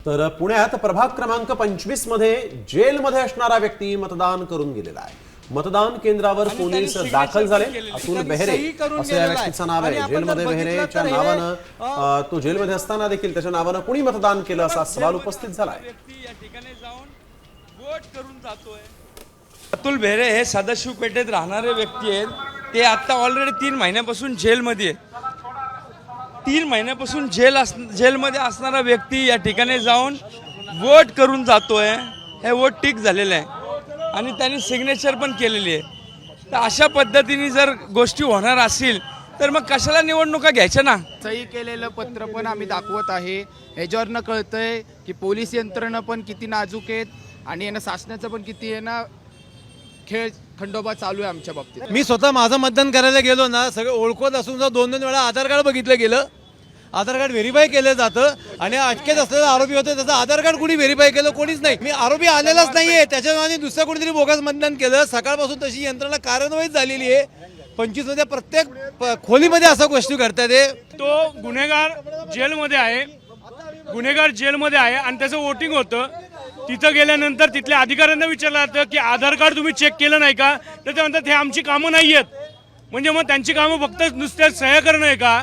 तर पुण्यात प्रभाग क्रमांक 25 मध्ये जेलमध्ये असणारा व्यक्ती मतदान करून गेलेला आहे। मतदान केंद्रावर पोलीस दाखल झाले। अतुल बेहरे असे या व्यक्तीचं नाव आहे। जेलमध्ये बेहरेच्या नावानं तो जेलमध्ये असताना देखील त्याच्या नावानं कुणी मतदान केलं असा सवाल उपस्थित झाला आहे। अतुल बेहरे हे सदाशिव पेठेत राहणारे व्यक्ती आहेत। ते आता ऑलरेडी 3 महिन्यापासून जेलमध्ये आहेत। 3 महिन्यापासून जेलमध्ये असणारा व्यक्ती या ठिकाणी जाऊन वोट करून जातोय। हे वोट टिक झालेलं आहे आणि त्यांनी सिग्नेचर पण केलेली आहे। तर अशा पद्धतीने जर गोष्टी होणार असतील तर मग कशाला निवडणुका घ्यायच्या ना। सही केलेलं पत्र पण आम्ही दाखवत आहे। ह्याच्यावरनं कळतंय की पोलीस यंत्रणा पण किती नाजूक आहेत आणि यांना शासनाचं पण किती आहे ना खेळ खंडोबा चालू आहे आमच्या बाबतीत। मी स्वतः माझं मतदान करायला गेलो ना, सगळं ओळखत असून जर 2-2 वेळा आधार कार्ड बघितलं गेलं, आधार कार्ड व्हेरीफाय केलं जातं आणि अटकेत असलेला आरोपी होतं त्याचं आधार कार्ड कुणी व्हेरीफाय केलं? कोणीच नाही। मी आरोपी आलेलाच नाहीये, त्याच्या नावाने दुसऱ्या कोणीतरी बोगस मतदान केलं। सकाळपासून तशी यंत्रणा कार्यान्वित झालेली आहे। 25 मध्ये प्रत्येक खोलीमध्ये असा गोष्टी करतात। तो गुन्हेगार जेलमध्ये आहे, आणि त्याचं वोटिंग होतं। तिथं गेल्यानंतर तिथल्या अधिकाऱ्यांना विचारलं जातं की आधार कार्ड तुम्ही चेक केलं नाही का? तर ते म्हणतात हे आमची कामं नाही आहेत। म्हणजे मग त्यांची कामं फक्त नुसत्या सह्या करणं आहे का?